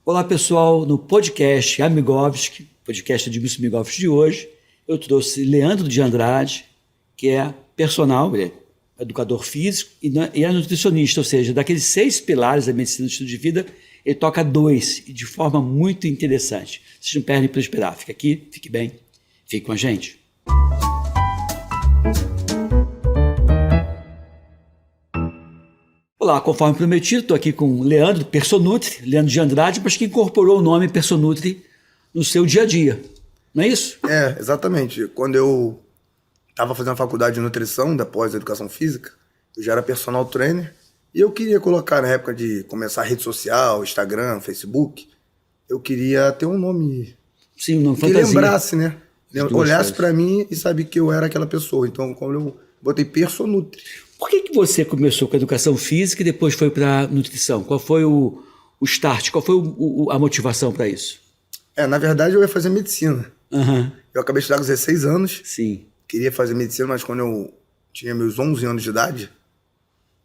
Olá, pessoal, no podcast Amigovski, podcast de Edmilson Amigovski de hoje, eu trouxe Leandro de Andrade, que é personal, ele é educador físico e é nutricionista, ou seja, daqueles 6 pilares da medicina do estilo de vida, ele toca 2 e de forma muito interessante. Vocês não perdem para esperar. Fica aqui, fique bem, fique com a gente. Olá, conforme prometido, estou aqui com o Leandro Personutri, Leandro de Andrade, mas que incorporou o nome Personutri no seu dia a dia, não é isso? É, exatamente. Quando eu estava fazendo a faculdade de nutrição, da pós-educação física, eu já era personal trainer, e eu queria colocar, na época de começar a rede social, Instagram, Facebook, eu queria ter um nome. Sim, um nome que fantasia. lembrasse, né? Olhasse para mim e sabia que eu era aquela pessoa. Então, quando eu botei Personutri. Por que você começou com a educação física e depois foi para a nutrição? Qual foi o start? Qual foi a motivação para isso? Na verdade, eu ia fazer medicina. Uhum. Eu acabei de estudar com 16 anos. Sim. Queria fazer medicina, mas quando eu tinha meus 11 anos de idade,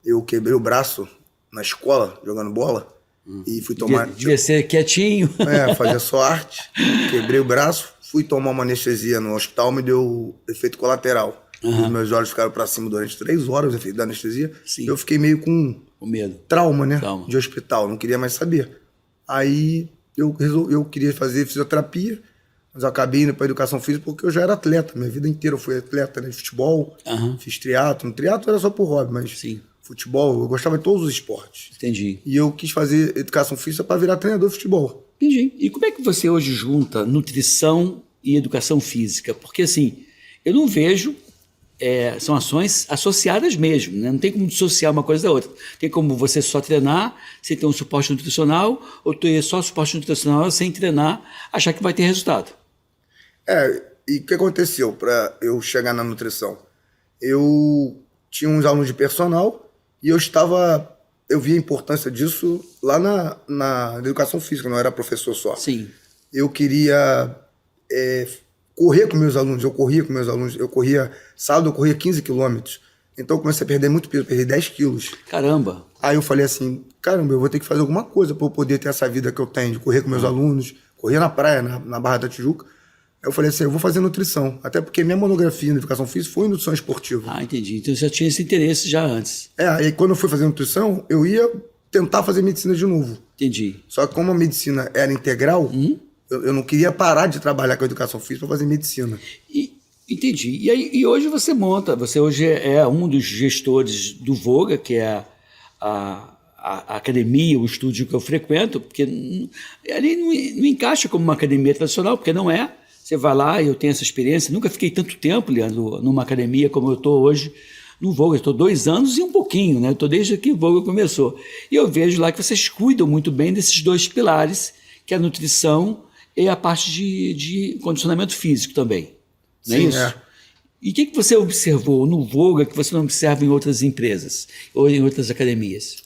eu quebrei o braço na escola, jogando bola, e fui tomar... Devia ser quietinho. Fazia só arte. Quebrei o braço, fui tomar uma anestesia no hospital, me deu efeito colateral. Os meus olhos ficaram para cima durante 3 horas, o efeito da anestesia. Sim. Eu fiquei meio com medo. Trauma, né? Trauma. De hospital, não queria mais saber. Aí eu queria fazer fisioterapia, mas eu acabei indo para educação física porque eu já era atleta. Minha vida inteira eu fui atleta, né, de futebol, fiz triatlo. Triatlo era só por hobby, mas Sim. Futebol, eu gostava de todos os esportes. Entendi. E eu quis fazer educação física para virar treinador de futebol. Entendi. E como é que você hoje junta nutrição e educação física? Porque assim, eu não vejo... são ações associadas mesmo, né? Não tem como dissociar uma coisa da outra. Tem como você só treinar sem ter um suporte nutricional, ou ter só suporte nutricional sem treinar, achar que vai ter resultado. E o que aconteceu para eu chegar na nutrição? Eu tinha uns alunos de personal e eu via a importância disso lá na educação física, não era professor só. Sim. Eu queria correr com meus alunos, sábado eu corria 15 quilômetros. Então eu comecei a perder muito peso, perdi 10 quilos. Caramba! Aí eu falei assim, caramba, eu vou ter que fazer alguma coisa para eu poder ter essa vida que eu tenho, de correr com meus alunos, correr na praia, na Barra da Tijuca. Aí eu falei assim, eu vou fazer nutrição, até porque minha monografia na educação física foi em nutrição esportiva. Ah, entendi. Então você já tinha esse interesse já antes. Aí quando eu fui fazer nutrição, eu ia tentar fazer medicina de novo. Entendi. Só que como a medicina era integral, eu não queria parar de trabalhar com a educação física para fazer medicina. Entendi. E hoje você hoje é um dos gestores do Voga, que é a academia, o estúdio que eu frequento, porque ali não encaixa como uma academia tradicional, porque não é. Você vai lá e eu tenho essa experiência. Nunca fiquei tanto tempo, Leandro, numa academia como eu estou hoje no Voga. Estou 2 anos e um pouquinho, né? Estou desde que o Voga começou. E eu vejo lá que vocês cuidam muito bem desses 2 pilares, que é a nutrição e a parte de condicionamento físico também. Não é Sim, isso? E o que você observou no Voga que você não observa em outras empresas ou em outras academias?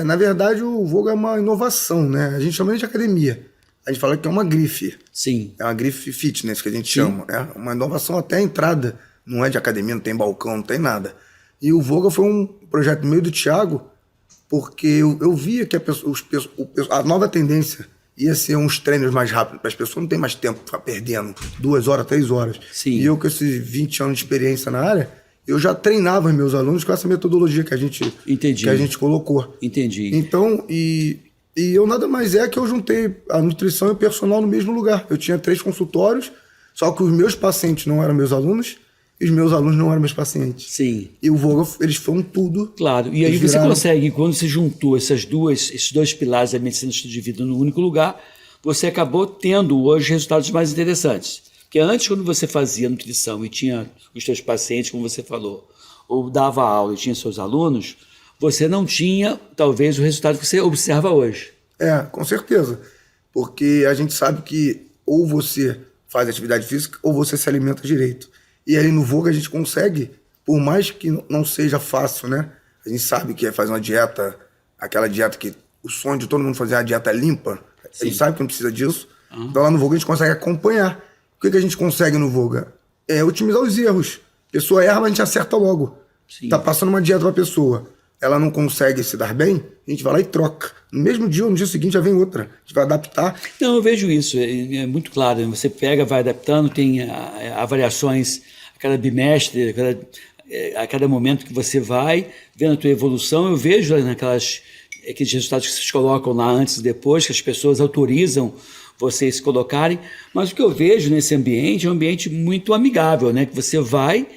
Na verdade, o Voga é uma inovação, né? A gente chama de academia. A gente fala que é uma grife. Sim. É uma grife fitness que a gente chama. É uma inovação até a entrada. Não é de academia, não tem balcão, não tem nada. E o Voga foi um projeto meio do Thiago, porque eu via que a nova tendência ia ser uns treinos mais rápidos, para as pessoas não tem mais tempo para ficar perdendo 2 horas, 3 horas. Sim. E eu, com esses 20 anos de experiência na área, eu já treinava os meus alunos com essa metodologia que a gente colocou. Entendi. Então, e eu nada mais que eu juntei a nutrição e o personal no mesmo lugar. Eu tinha 3 consultórios, só que os meus pacientes não eram meus alunos e os meus alunos não eram meus pacientes. Sim. E o Voga, eles foram tudo. Claro. E aí você consegue, quando você juntou esses 2 pilares da medicina do estilo de vida no único lugar, você acabou tendo hoje resultados mais interessantes. Porque antes, quando você fazia nutrição e tinha os seus pacientes, como você falou, ou dava aula e tinha seus alunos, você não tinha, talvez, o resultado que você observa hoje. Com certeza. Porque a gente sabe que ou você faz atividade física ou você se alimenta direito. E aí no Voga a gente consegue, por mais que não seja fácil, né? A gente sabe que é fazer uma dieta, aquela dieta que o sonho de todo mundo fazer é a dieta limpa. Sim. A gente sabe que não precisa disso. Então lá no Voga a gente consegue acompanhar. O que a gente consegue no Voga? Otimizar os erros. A pessoa erra, mas a gente acerta logo. Sim. Tá passando uma dieta para a pessoa. ela não consegue se dar bem, a gente vai lá e troca. No mesmo dia ou no dia seguinte já vem outra. A gente vai adaptar. Não, eu vejo isso, é muito claro. Né? Você pega, vai adaptando, tem avaliações a cada bimestre, a cada momento que você vai vendo a tua evolução. Eu vejo aqueles resultados que vocês colocam lá antes e depois, que as pessoas autorizam vocês se colocarem. Mas o que eu vejo nesse ambiente é um ambiente muito amigável, né? Que você vai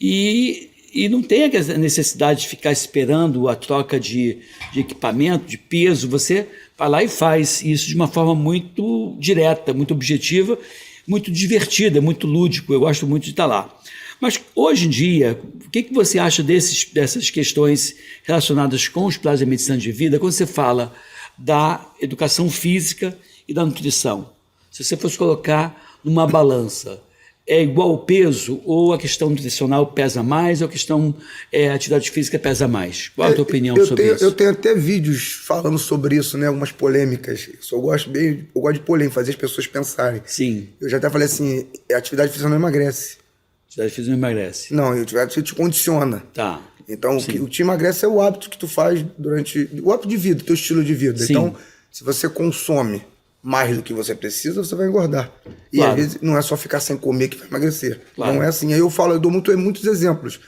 e não tem a necessidade de ficar esperando a troca de equipamento, de peso. Você vai lá e faz isso de uma forma muito direta, muito objetiva, muito divertida, muito lúdico. Eu gosto muito de estar lá. Mas hoje em dia, o que você acha dessas questões relacionadas com os pilares da medicina de vida, quando você fala da educação física e da nutrição? Se você fosse colocar numa balança, é igual o peso, ou a questão nutricional pesa mais, ou a questão atividade física pesa mais? Qual é a tua opinião sobre isso? Eu tenho até vídeos falando sobre isso, né? Algumas polêmicas. Eu gosto de polêmica, fazer as pessoas pensarem. Sim. Eu já até falei assim, a atividade física não emagrece. Atividade física não emagrece. Não, a atividade física te condiciona. Tá. Então, o que te emagrece é o hábito que tu faz o hábito de vida, teu estilo de vida. Sim. Então, se você consome mais do que você precisa, você vai engordar. E Claro. às vezes não é só ficar sem comer que vai emagrecer. Claro. Não é assim. Aí eu dou muitos exemplos.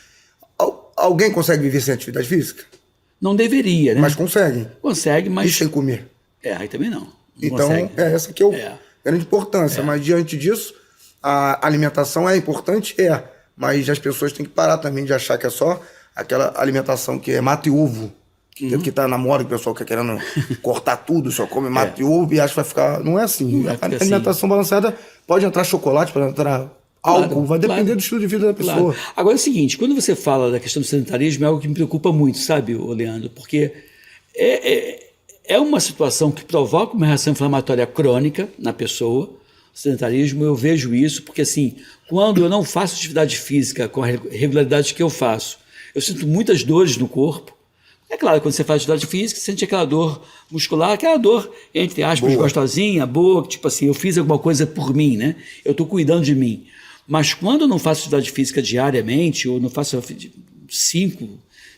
Alguém consegue viver sem atividade física? Não deveria, né? Mas consegue. Consegue, mas... E sem comer. Aí também não. Não Então, consegue. essa aqui é a grande importância. Mas diante disso, a alimentação é importante? Mas as pessoas têm que parar também de achar que é só aquela alimentação que é mata e ovo. Que tá na moda, que o pessoal quer querendo cortar tudo, só come mata e ovo e acha que vai ficar... Não é assim. Não A fica alimentação balanceada pode entrar chocolate, pode entrar álcool, vai depender do estilo de vida da pessoa. Claro. Agora é o seguinte, quando você fala da questão do sedentarismo, é algo que me preocupa muito, sabe, Leandro? Porque é uma situação que provoca uma reação inflamatória crônica na pessoa. O sedentarismo, eu vejo isso, porque assim, quando eu não faço atividade física com a regularidade que eu faço, eu sinto muitas dores no corpo. É claro, quando você faz atividade física, você sente aquela dor muscular, aquela dor, entre aspas, gostosinha, boa, tipo assim, eu fiz alguma coisa por mim, né? Eu estou cuidando de mim. Mas quando eu não faço atividade física diariamente, ou não faço 5,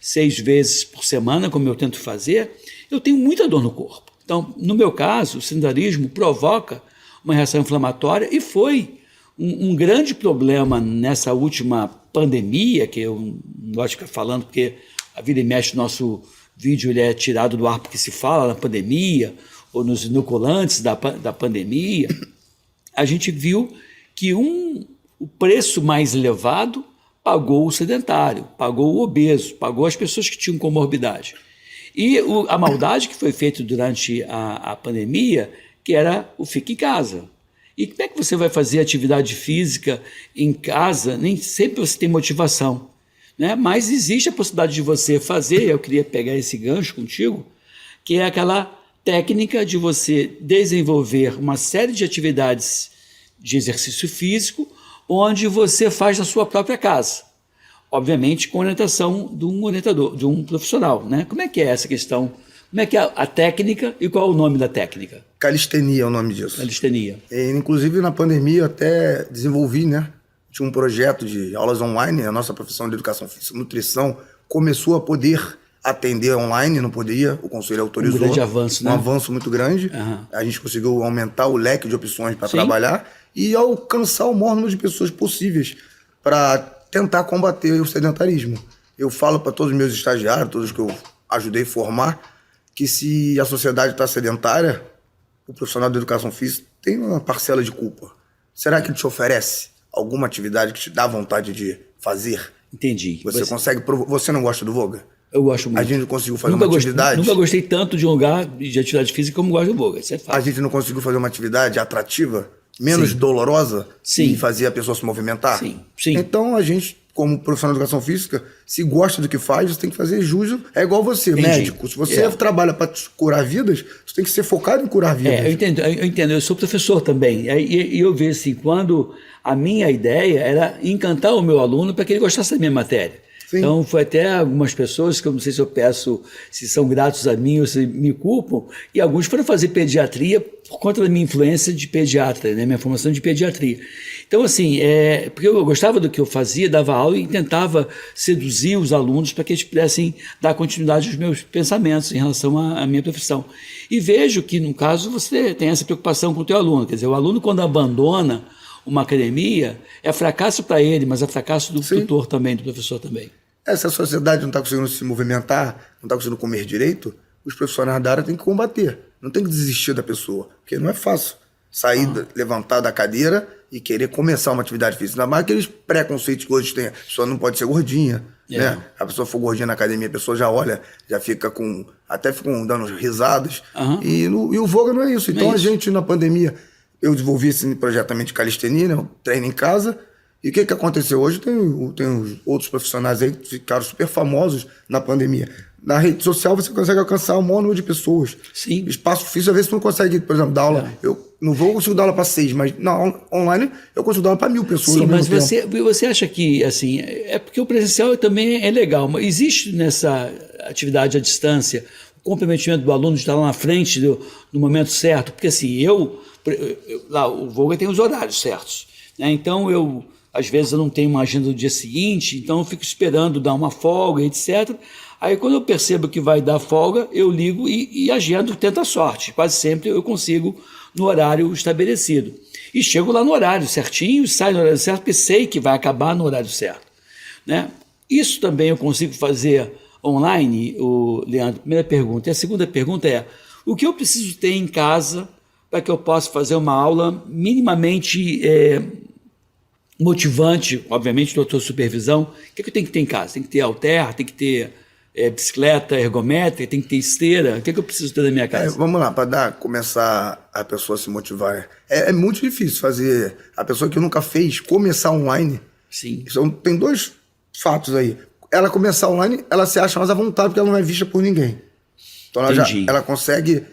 6 vezes por semana, como eu tento fazer, eu tenho muita dor no corpo. Então, no meu caso, o sedentarismo provoca uma reação inflamatória e foi um grande problema nessa última pandemia, que eu não gosto de ficar falando, porque a vida e mexe, nosso vídeo ele é tirado do ar porque se fala na pandemia, ou nos inoculantes da pandemia. A gente viu que o preço mais elevado pagou o sedentário, pagou o obeso, pagou as pessoas que tinham comorbidade. E a maldade que foi feita durante a pandemia, que era o fique em casa. E como é que você vai fazer atividade física em casa? Nem sempre você tem motivação. Né? Mas existe a possibilidade de você fazer, eu queria pegar esse gancho contigo, que é aquela técnica de você desenvolver uma série de atividades de exercício físico onde você faz na sua própria casa. Obviamente com orientação de um orientador, de um profissional. Né? Como é que é essa questão? Como é que é a técnica e qual é o nome da técnica? Calistenia é o nome disso. Calistenia. Inclusive na pandemia eu até desenvolvi, né? Tinha um projeto de aulas online, a nossa profissão de educação física e nutrição começou a poder atender online, não poderia, o conselho autorizou. Um grande avanço, né? Um avanço muito grande. A gente conseguiu aumentar o leque de opções para trabalhar e alcançar o maior número de pessoas possíveis para tentar combater o sedentarismo. Eu falo para todos os meus estagiários, todos que eu ajudei a formar, que se a sociedade está sedentária, o profissional de educação física tem uma parcela de culpa. Será que ele te oferece alguma atividade que te dá vontade de fazer? Entendi. Você não gosta do Voga? Eu gosto muito. A gente não conseguiu fazer uma atividade... Nunca gostei tanto de um lugar de atividade física como gosto do Voga, isso é fato. A gente não conseguiu fazer uma atividade atrativa, menos dolorosa, e fazer a pessoa se movimentar? Sim. Então a gente, como profissional de educação física, se gosta do que faz, você tem que fazer jus. É igual você, médico. Se você trabalha para curar vidas, você tem que ser focado em curar vidas. Eu entendo. Eu sou professor também. E eu vejo assim, quando a minha ideia era encantar o meu aluno para que ele gostasse da minha matéria. Sim. Então, foi até algumas pessoas que eu não sei se eu peço, se são gratos a mim ou se me culpam, e alguns foram fazer pediatria por conta da minha influência de pediatra, né, minha formação de pediatria. Então, assim, porque eu gostava do que eu fazia, dava aula e tentava seduzir os alunos para que eles pudessem dar continuidade aos meus pensamentos em relação à minha profissão. E vejo que, no caso, você tem essa preocupação com o teu aluno. Quer dizer, o aluno, quando abandona uma academia, é fracasso para ele, mas é fracasso do tutor também, do professor também. Se a sociedade não está conseguindo se movimentar, não está conseguindo comer direito, os profissionais da área têm que combater. Não tem que desistir da pessoa, porque não é fácil sair, levantar da cadeira e querer começar uma atividade física. Ainda mais aqueles preconceitos que hoje tem. A pessoa não pode ser gordinha, né? A pessoa for gordinha na academia, a pessoa já olha, já fica até ficam dando risadas. E o Voga não é isso. Então a gente, na pandemia, eu desenvolvi esse projeto também de calistenia, né? Eu treino em casa. E o que aconteceu? Hoje tem outros profissionais aí que ficaram super famosos na pandemia. Na rede social você consegue alcançar um maior número de pessoas. Sim. Espaço físico, às vezes você não consegue, por exemplo, dar aula. Eu não vou conseguir dar aula para 6, mas online eu consigo dar aula para 1000 pessoas. Sim, mas você acha que, assim, é porque o presencial também é legal, mas existe nessa atividade à distância o comprometimento do aluno de estar lá na frente no momento certo? Porque, assim, lá o Voga tem os horários certos, né? Então às vezes eu não tenho uma agenda do dia seguinte, então eu fico esperando dar uma folga, etc. Aí quando eu percebo que vai dar folga, eu ligo e agendo, tento a sorte. Quase sempre eu consigo no horário estabelecido. E chego lá no horário certinho, saio no horário certo, porque sei que vai acabar no horário certo, né? Isso também eu consigo fazer online, Leandro? Primeira pergunta. E a segunda pergunta é, o que eu preciso ter em casa para que eu possa fazer uma aula minimamente motivante, obviamente, da tua supervisão? O que eu tenho que ter em casa? Tem que ter halter, tem que ter bicicleta ergométrica, tem que ter esteira? O que eu preciso ter na minha casa? Vamos lá, para começar a pessoa a se motivar. É muito difícil fazer a pessoa que nunca fez começar online. Sim. Então, tem 2 fatos aí. Ela começar online, ela se acha mais à vontade porque ela não é vista por ninguém. Então ela consegue...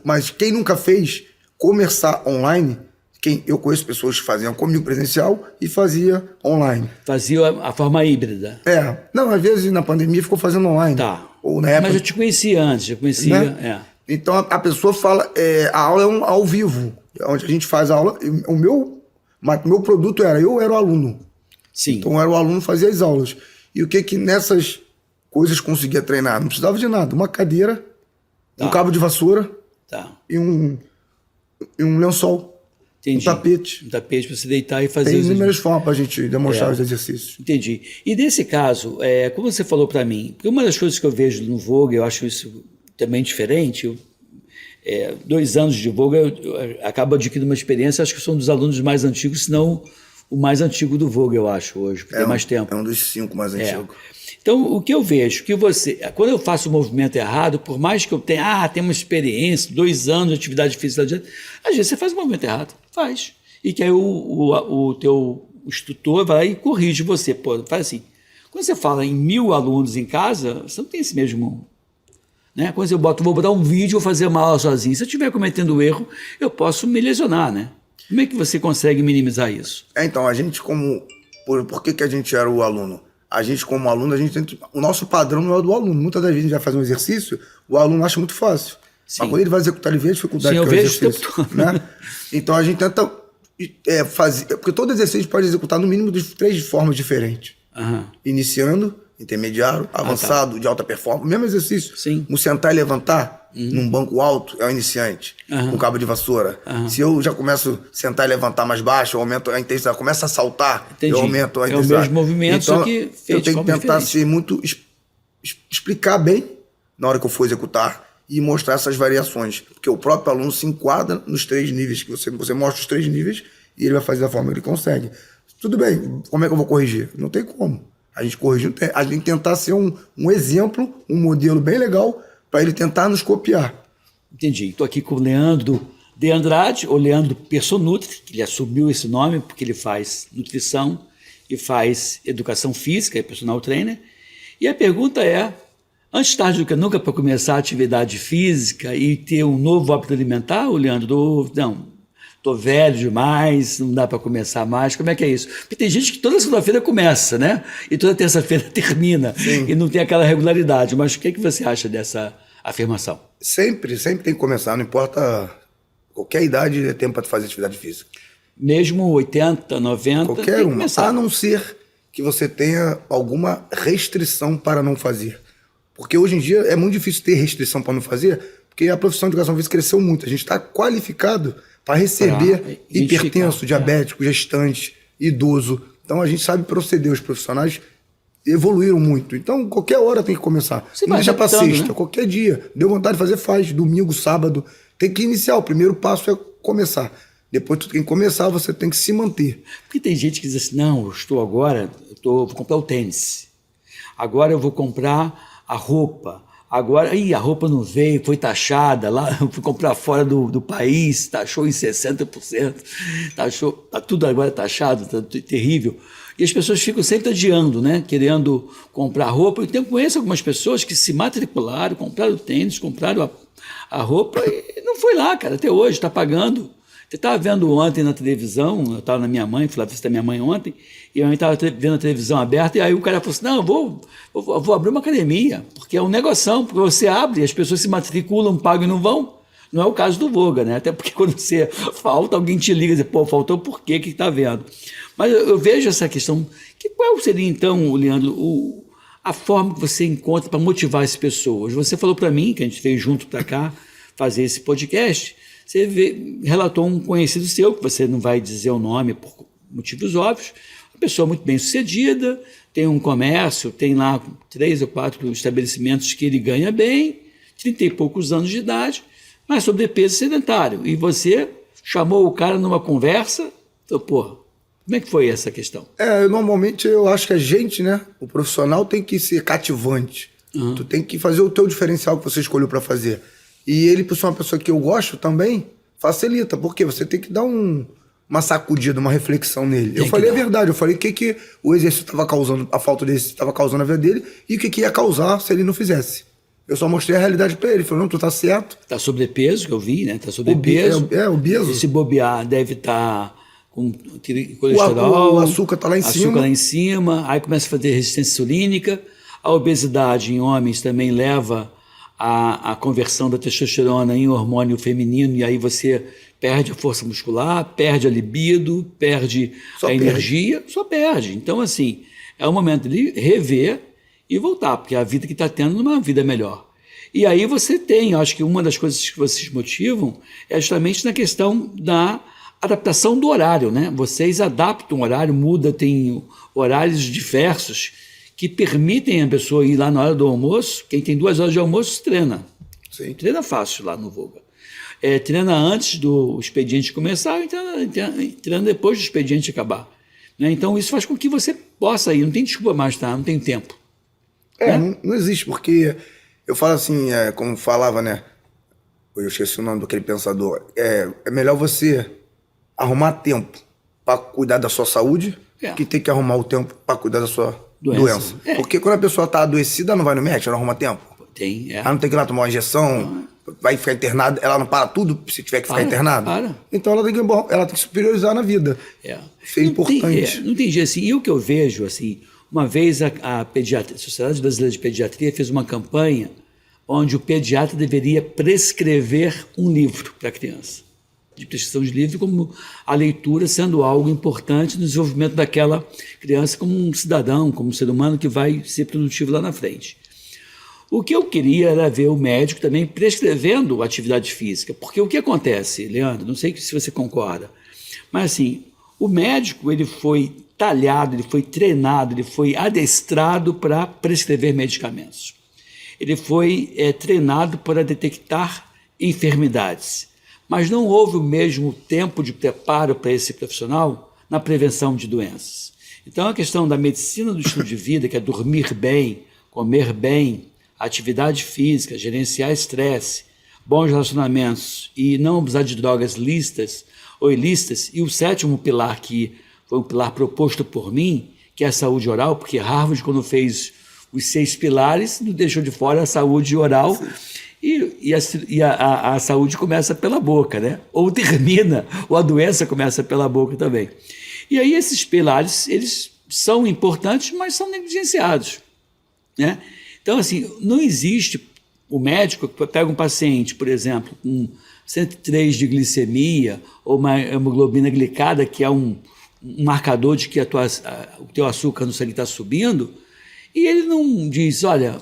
mas quem nunca fez começar online... Eu conheço pessoas que faziam comigo presencial e fazia online. Fazia a forma híbrida. Não, às vezes na pandemia ficou fazendo online. Tá. Ou na época, mas eu te conhecia antes, né? Então a pessoa fala, a aula é ao vivo, onde a gente faz a aula. O meu produto eu era o aluno. Sim. Então eu era o aluno, fazia as aulas. E o que nessas coisas conseguia treinar? Não precisava de nada. Uma cadeira, um cabo de vassoura e um lençol. Entendi. Um tapete para você deitar e fazer. Tem inúmeras formas para a gente demonstrar os exercícios. Entendi. E nesse caso, como você falou para mim, porque uma das coisas que eu vejo no Voga, eu acho isso também diferente, 2 anos de Voga, eu acabo adquirindo uma experiência, acho que sou um dos alunos mais antigos, se não o mais antigo do Voga, eu acho, hoje, porque tem mais tempo. É um dos 5 mais antigos. Então, o que eu vejo, quando eu faço o movimento errado, por mais que eu tenha uma experiência, 2 anos de atividade física, às vezes você faz o movimento errado, faz. E que aí o teu instrutor vai lá e corrige você. Pô, faz assim. Quando você fala em 1000 alunos em casa, você não tem esse mesmo... Né? Quando eu vou botar um vídeo, vou fazer uma aula sozinho. Se eu estiver cometendo erro, eu posso me lesionar, né? Como é que você consegue minimizar isso? Então, a gente por que a gente era o aluno? A gente, como aluno, o nosso padrão não é o do aluno. Muitas das vezes a gente vai fazer um exercício, o aluno acha muito fácil. Sim. Mas quando ele vai executar, ele vê a dificuldade que é o exercício. Né? Então a gente tenta fazer... Porque todo exercício pode executar no mínimo de 3 formas diferentes. Iniciando, intermediário, avançado, de alta performance. O mesmo exercício. Sim. No sentar e levantar, num banco alto, é o iniciante. Com cabo de vassoura. Se eu já começo a sentar e levantar mais baixo, eu aumento a intensidade. Começa a saltar, eu aumento a intensidade. É o mesmo movimento, então, só que eu tenho que tentar ser muito... explicar bem na hora que eu for executar e mostrar essas variações. Porque o próprio aluno se enquadra nos 3 níveis. Que você mostra os 3 níveis e ele vai fazer da forma que ele consegue. Tudo bem, como é que eu vou corrigir? Não tem como. A gente corrigir, a gente tentar ser um exemplo, um modelo bem legal para ele tentar nos copiar. Entendi. Estou aqui com o Leandro de Andrade, ou Leandro Personutri, que ele assumiu esse nome porque ele faz nutrição e faz educação física, é personal trainer. E a pergunta é, antes tarde do que nunca para começar a atividade física e ter um novo hábito alimentar, Leandro? Não, tô velho demais, não dá para começar mais. Como é que é isso? Porque tem gente que toda segunda-feira começa, né? E toda terça-feira termina. Sim. E não tem aquela regularidade. Mas o que você acha dessa afirmação? Sempre tem que começar, não importa qualquer idade, é tempo para fazer atividade física. Mesmo 80, 90, Qualquer tem que uma, começar. a não ser que você tenha alguma restrição para não fazer. Porque hoje em dia é muito difícil ter restrição para não fazer, porque a profissão de educação física cresceu muito. A gente está qualificado para receber hipertenso, diabético, gestante, idoso. Então a gente sabe proceder, os profissionais evoluíram muito. Então qualquer hora tem que começar. Você não vai deixa para sexta, né? qualquer dia. Deu vontade de fazer, faz. Domingo, sábado. Tem que iniciar. O primeiro passo é começar. Depois tu tem que começar, você tem que se manter. Porque tem gente que diz assim, não, eu estou agora, vou comprar o tênis. Agora eu vou comprar a roupa. Agora, a roupa não veio, foi taxada lá, eu fui comprar fora do país, taxou em 60%, tá tudo agora taxado, tá terrível. E as pessoas ficam sempre adiando, né? Querendo comprar roupa. Eu conheço algumas pessoas que se matricularam, compraram o tênis, compraram a roupa e não foi lá, cara, até hoje, está pagando. Você estava vendo ontem na televisão, eu estava na minha mãe, fui lá visitar minha mãe ontem, e eu estava vendo a televisão aberta, e aí o cara falou assim, não, eu vou abrir uma academia, porque é um negoção, porque você abre, as pessoas se matriculam, pagam e não vão. Não é o caso do Voga, né? Até porque quando você falta, alguém te liga e diz, pô, faltou por quê? O que está vendo? Mas eu vejo essa questão, qual seria então, Leandro, a forma que você encontra para motivar as pessoas? Você falou para mim, que a gente veio junto para cá fazer esse podcast, você relatou um conhecido seu, que você não vai dizer o nome por motivos óbvios, uma pessoa muito bem sucedida, tem um comércio, tem lá 3 ou 4 estabelecimentos que ele ganha bem, 30 e poucos anos de idade, mas sobrepeso sedentário. E você chamou o cara numa conversa, então, pô, como é que foi essa questão? Normalmente eu acho que a gente, né, o profissional tem que ser cativante. Tu tem que fazer o teu diferencial que você escolheu para fazer. E ele, por ser uma pessoa que eu gosto também, facilita, porque você tem que dar uma sacudida, uma reflexão nele. Eu falei a verdade, eu falei o que o exercício estava causando, a falta desse estava causando na vida dele e o que ia causar se ele não fizesse. Eu só mostrei a realidade para ele. Ele falou, não, tu tá certo. Tá sobrepeso, que eu vi, né? Tá sobrepeso. Obeso. Se bobear, deve estar com colesterol. O açúcar tá lá em cima. Açúcar lá em cima, aí começa a fazer resistência insulínica. A obesidade em homens também leva a conversão da testosterona em hormônio feminino, e aí você perde a força muscular, perde a libido, perde energia, só perde. Então, assim, é o momento de rever e voltar, porque a vida que está tendo não é uma vida melhor. E aí você tem, acho que uma das coisas que vocês motivam é justamente na questão da adaptação do horário, né? Vocês adaptam o horário, muda, tem horários diversos que permitem a pessoa ir lá na hora do almoço. Quem tem 2 horas de almoço treina. Sim. Treina fácil lá no Voga. Treina antes do expediente começar e treina depois do expediente acabar. Né? Então isso faz com que você possa ir. Não tem desculpa mais, tá? Não tem tempo. Não existe, porque eu falo assim, como falava, né? Eu esqueci o nome daquele pensador. É melhor você arrumar tempo para cuidar da sua saúde que ter que arrumar o tempo para cuidar da sua doença. Porque quando a pessoa está adoecida, ela não vai no médico, ela arruma tempo. Ela não tem que ir lá tomar uma injeção, vai ficar internada, ela não para tudo se tiver que ficar internada. Então ela tem que se priorizar na vida. Isso é importante. Não tem jeito assim. E o que eu vejo, assim, uma vez a Sociedade Brasileira de Pediatria fez uma campanha onde o pediatra deveria prescrever um livro para a criança, de prescrição de livro, como a leitura sendo algo importante no desenvolvimento daquela criança como um cidadão, como um ser humano que vai ser produtivo lá na frente. O que eu queria era ver o médico também prescrevendo atividade física, porque o que acontece, Leandro, não sei se você concorda, mas assim, o médico ele foi talhado, ele foi treinado, ele foi adestrado para prescrever medicamentos. Ele foi treinado para detectar enfermidades, mas não houve o mesmo tempo de preparo para esse profissional na prevenção de doenças. Então, a questão da medicina do estilo de vida, que é dormir bem, comer bem, atividade física, gerenciar estresse, bons relacionamentos e não abusar de drogas lícitas ou ilícitas, e o 7º pilar, que foi um pilar proposto por mim, que é a saúde oral, porque Harvard, quando fez os 6 pilares, não deixou de fora a saúde oral. Sim. A saúde começa pela boca, né? Ou termina, ou a doença começa pela boca também. E aí esses pilares, eles são importantes, mas são negligenciados, né? Então, assim, não existe o médico que pega um paciente, por exemplo, com 103 de glicemia ou uma hemoglobina glicada, que é um marcador de que o teu açúcar no sangue está subindo, e ele não diz, olha,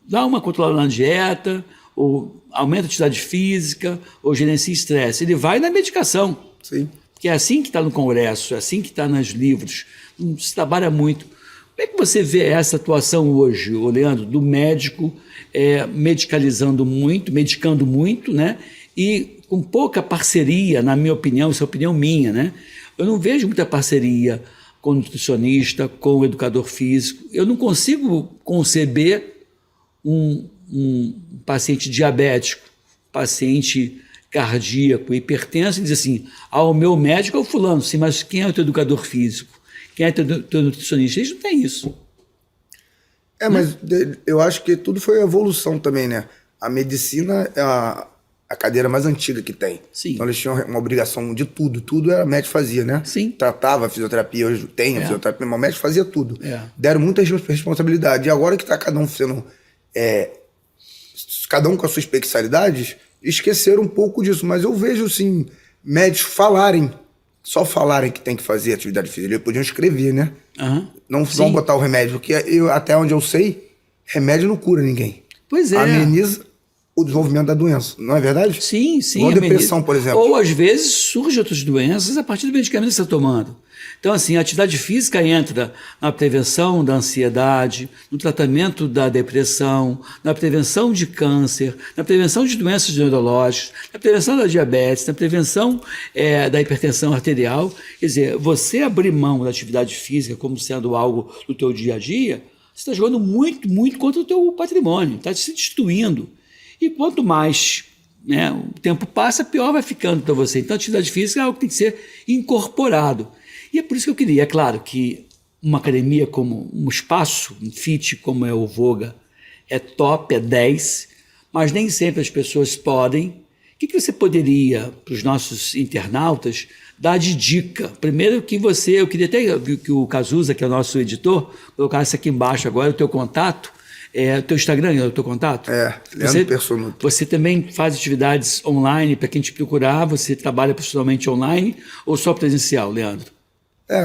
dá uma controlada na dieta, ou aumenta a atividade física, ou gerencia estresse. Ele vai na medicação. Sim. Que é assim que está no Congresso, é assim que está nos livros, não se trabalha muito. Como é que você vê essa atuação hoje, Leandro, do médico medicalizando muito, medicando muito, né? E com pouca parceria, na minha opinião, isso é opinião minha, né? Eu não vejo muita parceria com o nutricionista, com o educador físico. Eu não consigo conceber um paciente diabético, paciente cardíaco, hipertenso, e diz assim, o meu médico é o fulano, sim, mas quem é o teu educador físico? Quem é o teu nutricionista? Eles não têm isso. Mas eu acho que tudo foi evolução também, né? A medicina é a cadeira mais antiga que tem. Sim. Então eles tinham uma obrigação de tudo era médico fazia, né? Sim. Tratava a fisioterapia, hoje tem a fisioterapia, mas o médico fazia tudo. Deram muita responsabilidade. E agora que está cada um sendo... cada um com a sua especialidade, esqueceram um pouco disso. Mas eu vejo, assim, médicos só falarem que tem que fazer atividade física. Eles podiam escrever, né? Não vão botar o remédio, porque até onde eu sei, remédio não cura ninguém. Pois é. Ameniza o desenvolvimento da doença, não é verdade? Sim. Ou depressão, por exemplo. Ou, às vezes, surgem outras doenças a partir do medicamento que você está tomando. Então, assim, a atividade física entra na prevenção da ansiedade, no tratamento da depressão, na prevenção de câncer, na prevenção de doenças neurológicas, na prevenção da diabetes, na prevenção da hipertensão arterial. Quer dizer, você abrir mão da atividade física como sendo algo do teu dia a dia, você está jogando muito, muito contra o teu patrimônio, está se destruindo. E quanto mais o tempo passa, pior vai ficando para você. Então, a atividade física é algo que tem que ser incorporado. E é por isso que eu queria, é claro, que uma academia como um espaço, um fit como é o Voga, é top, é 10, mas nem sempre as pessoas podem. O que você poderia, para os nossos internautas, dar de dica? Primeiro eu queria até que o Cazuza, que é o nosso editor, colocasse aqui embaixo agora o teu contato, o teu Instagram é o teu contato? Leandro Personnutri. Você também faz atividades online para quem te procurar? Você trabalha profissionalmente online ou só presencial, Leandro?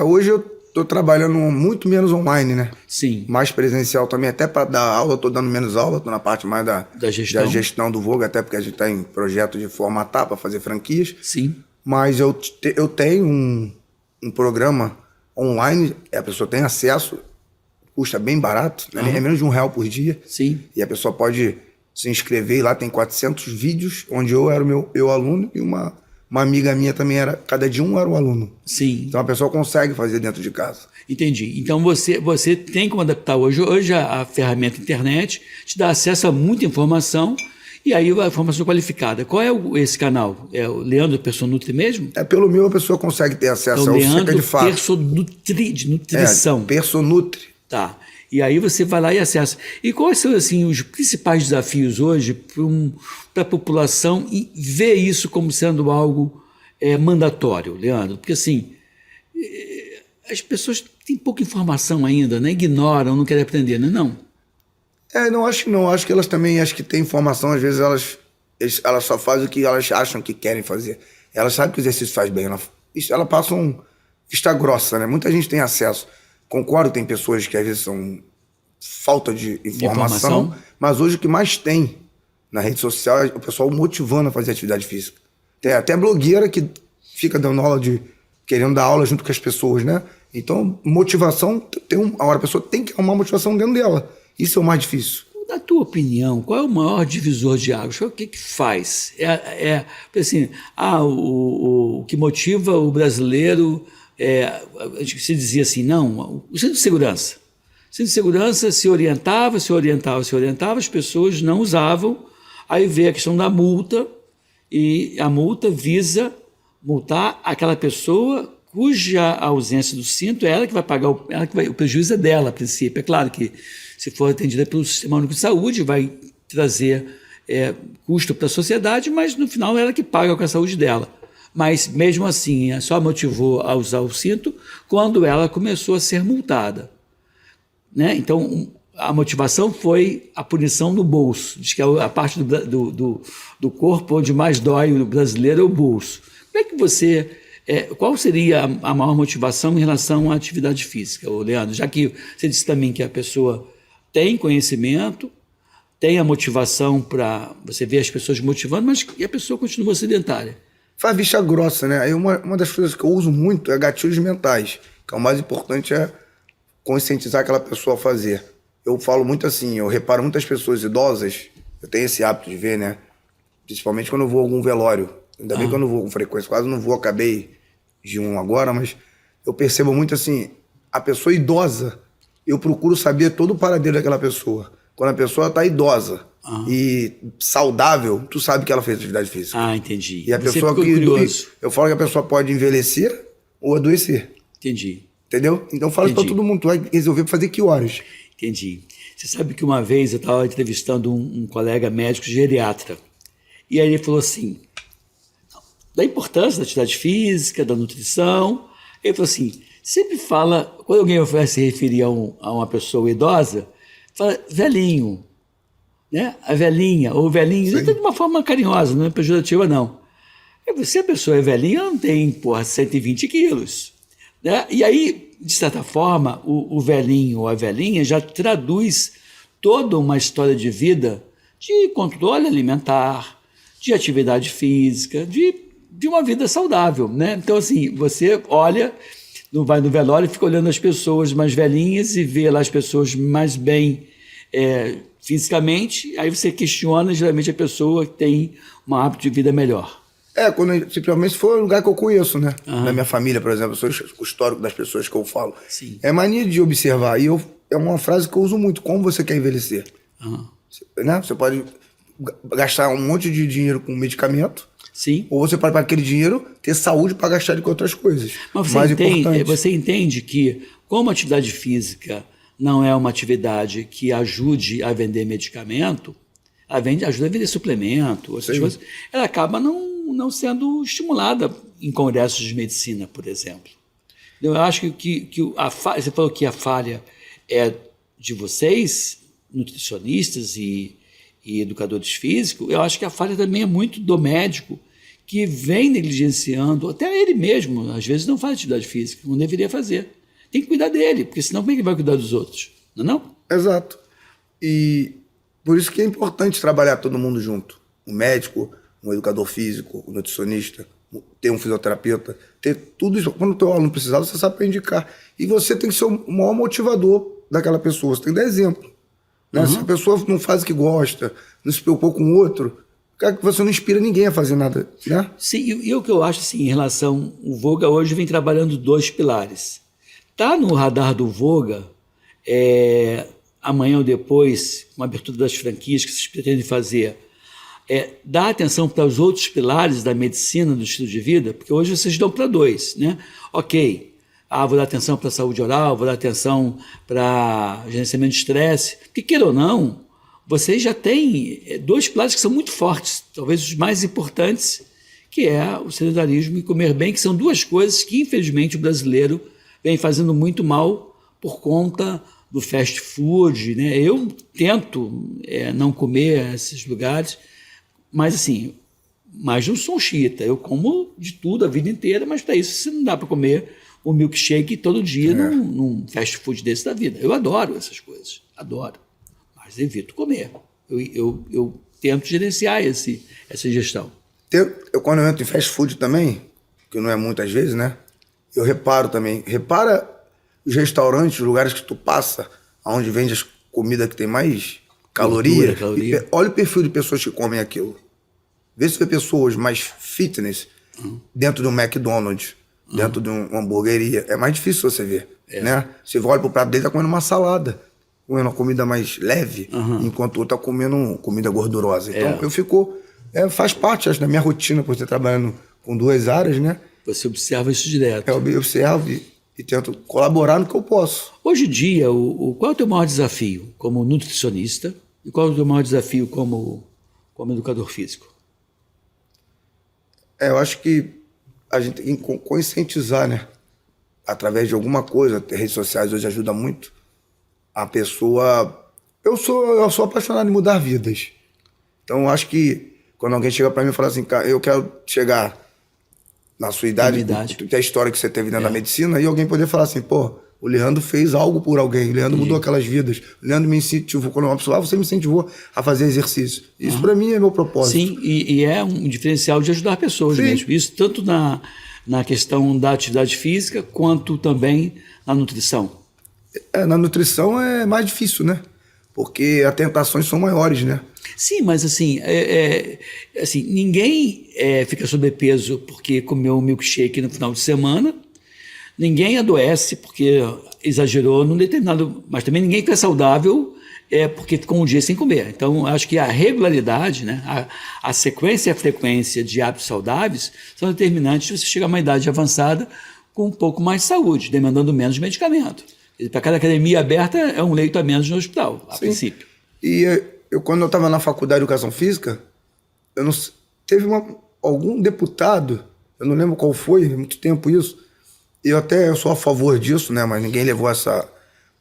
Hoje eu estou trabalhando muito menos online, né? Sim. Mais presencial também, até para dar aula, eu estou dando menos aula, estou na parte mais da gestão do Voga, até porque a gente está em projeto de formatar para fazer franquias. Sim. Mas eu tenho um programa online, a pessoa tem acesso, custa bem barato, né? É menos de R$1 por dia. Sim. E a pessoa pode se inscrever e lá tem 400 vídeos, onde eu era o meu aluno e uma amiga minha também cada dia era o aluno. Sim. Então a pessoa consegue fazer dentro de casa. Entendi. Então você tem como adaptar hoje. Hoje a ferramenta internet te dá acesso a muita informação e aí a informação qualificada. Qual é esse canal? É o Leandro Personnutri mesmo? Pelo meu a pessoa consegue ter acesso ao Leandro de fato. Personnutri, de nutrição. Personnutri. Tá. E aí você vai lá e acessa. E quais são assim, os principais desafios hoje para a população e ver isso como sendo algo mandatório, Leandro? Porque assim, as pessoas têm pouca informação ainda, né? Ignoram, não querem aprender, não é? Não, acho que não. Acho que elas também têm informação, às vezes elas só fazem o que elas acham que querem fazer. Elas sabem que o exercício faz bem. Ela passa vista grossa, né? Muita gente tem acesso. Concordo, tem pessoas que às vezes são falta de informação, mas hoje o que mais tem na rede social é o pessoal motivando a fazer atividade física. Tem até blogueira que fica dando aula querendo dar aula junto com as pessoas, né? Então, motivação, a pessoa tem que arrumar motivação dentro dela. Isso é o mais difícil. Na tua opinião, qual é o maior divisor de águas? O que faz? Assim, o que motiva o brasileiro... se dizia assim, não, o centro de segurança. O centro de segurança se orientava, as pessoas não usavam, aí veio a questão da multa, e a multa visa multar aquela pessoa cuja ausência do cinto é ela que vai pagar, o prejuízo é dela, a princípio. É claro que se for atendida pelo Sistema Único de Saúde, vai trazer custo para a sociedade, mas no final ela que paga com a saúde dela. Mas mesmo assim, só motivou a usar o cinto quando ela começou a ser multada, né? Então, a motivação foi a punição no bolso. Diz que a parte do corpo onde mais dói no brasileiro é o bolso. Como é que você... qual seria a maior motivação em relação à atividade física, Leandro? Já que você disse também que a pessoa tem conhecimento, tem a motivação para... Você vê as pessoas motivando, mas a pessoa continua sedentária. Faz vista grossa, né? Aí uma das coisas que eu uso muito é gatilhos mentais, que é o mais importante conscientizar aquela pessoa a fazer. Eu falo muito assim, eu reparo muitas pessoas idosas, eu tenho esse hábito de ver, né? Principalmente quando eu vou a algum velório. Ainda bem que eu não vou com frequência, quase não vou, acabei de um agora, mas eu percebo muito assim, a pessoa idosa, eu procuro saber todo o paradeiro daquela pessoa. Quando a pessoa está idosa e saudável, tu sabe que ela fez atividade física. Ah, entendi. E a Você pessoa ficou curioso. Eu falo que a pessoa pode envelhecer ou adoecer. Entendi. Entendeu? Então fala isso para todo mundo, tu vai resolver fazer que horas? Entendi. Você sabe que uma vez eu estava entrevistando um colega médico geriatra, e aí ele falou assim, da importância da atividade física, da nutrição. Ele falou assim, sempre fala, quando alguém vai se referir a uma pessoa idosa, fala velhinho, né? A velhinha, ou velhinho, de uma forma carinhosa, não é pejorativa, não. Se a pessoa é velhinha, ela não tem, 120 quilos. Né? E aí, de certa forma, o velhinho ou a velhinha já traduz toda uma história de vida de controle alimentar, de atividade física, de uma vida saudável, né? Então, assim, você olha, vai no velório e fica olhando as pessoas mais velhinhas e vê lá as pessoas mais bem fisicamente, aí você questiona, geralmente, a pessoa que tem um hábito de vida melhor. Simplesmente foi um lugar que eu conheço, né? Na minha família, por exemplo, eu sou o histórico das pessoas que eu falo. Sim. É mania de observar. E é uma frase que eu uso muito. Como você quer envelhecer? Né? Você pode gastar um monte de dinheiro com medicamento. Sim. Ou você pode, para aquele dinheiro, ter saúde para gastar com outras coisas. Mas importante. Você entende que, como a atividade física não é uma atividade que ajude a vender medicamento, ajuda a vender suplemento, outras coisas, ela acaba não sendo estimulada em congressos de medicina, por exemplo. Eu acho que você falou que a falha é de vocês, nutricionistas e educadores físicos. Eu acho que a falha também é muito do médico, que vem negligenciando, até ele mesmo, às vezes não faz atividade física, não deveria fazer. Tem que cuidar dele, porque senão como é que ele vai cuidar dos outros? Não é não? Exato. E por isso que é importante trabalhar todo mundo junto. Um médico, um educador físico, um nutricionista, ter um fisioterapeuta, ter tudo isso. Quando o teu aluno precisar, você sabe para indicar. E você tem que ser o maior motivador daquela pessoa. Você tem que dar exemplo. Né? Se a pessoa não faz o que gosta, não se preocupou com o outro, você não inspira ninguém a fazer nada. Né? Sim, e o que eu acho assim, em relação... O Voga hoje vem trabalhando 2 pilares. Está no radar do Voga, amanhã ou depois, uma abertura das franquias que vocês pretendem fazer, dar atenção para os outros pilares da medicina, do estilo de vida, porque hoje vocês dão para 2, né? Ok, vou dar atenção para a saúde oral, vou dar atenção para gerenciamento de estresse, porque queira ou não, vocês já têm 2 pilares que são muito fortes, talvez os mais importantes, que é o sedentarismo e comer bem, que são 2 coisas que, infelizmente, o brasileiro vem fazendo muito mal por conta do fast food, né? Eu tento não comer esses lugares, mas assim, não sou um xiita, eu como de tudo a vida inteira, mas para isso você não dá para comer um milkshake todo dia num fast food desse da vida. Eu adoro essas coisas, adoro, mas evito comer. Eu tento gerenciar essa gestão. Quando eu entro em fast food também, que não é muitas vezes, né? Eu reparo também. Repara os restaurantes, os lugares que tu passa, onde vende as comidas que tem mais caloria. Olha o perfil de pessoas que comem aquilo. Vê se vê pessoas mais fitness dentro de um McDonald's, dentro de uma hamburgueria. É mais difícil você ver. Né? Você olha pro prato dele, tá comendo uma salada, comendo uma comida mais leve, enquanto o outro tá comendo comida gordurosa. Então eu fico... faz parte, acho, da minha rotina, por estar trabalhando com 2 áreas, né? Você observa isso direto. Eu observo e tento colaborar no que eu posso. Hoje em dia, qual é o teu maior desafio como nutricionista, E qual é o teu maior desafio como educador físico? Eu acho que a gente tem que conscientizar, né? Através de alguma coisa, redes sociais hoje ajuda muito a pessoa. Eu sou apaixonado em mudar vidas. Então, eu acho que quando alguém chega para mim e fala assim, cara, eu quero chegar na sua idade, que é a história que você teve dentro da medicina, e alguém poder falar assim, pô, o Leandro fez algo por alguém, o Leandro mudou aquelas vidas, o Leandro me incentivou, quando eu pessoa, você me incentivou a fazer exercício. Isso para mim é meu propósito. Sim, e é um diferencial de ajudar pessoas mesmo. Isso tanto na questão da atividade física, quanto também na nutrição. Na nutrição é mais difícil, né? Porque as tentações são maiores, né? Sim, mas assim, assim ninguém fica sobrepeso porque comeu um milkshake no final de semana, ninguém adoece porque exagerou num determinado... Mas também ninguém fica saudável porque ficou um dia sem comer. Então, acho que a regularidade, né, a sequência e a frequência de hábitos saudáveis são determinantes de você chegar a uma idade avançada com um pouco mais de saúde, demandando menos medicamento. Para cada academia aberta é um leito a menos no hospital, a princípio. E quando eu estava na faculdade de Educação Física, teve algum deputado, eu não lembro qual foi, muito tempo isso, e eu sou a favor disso, né, mas ninguém levou essa...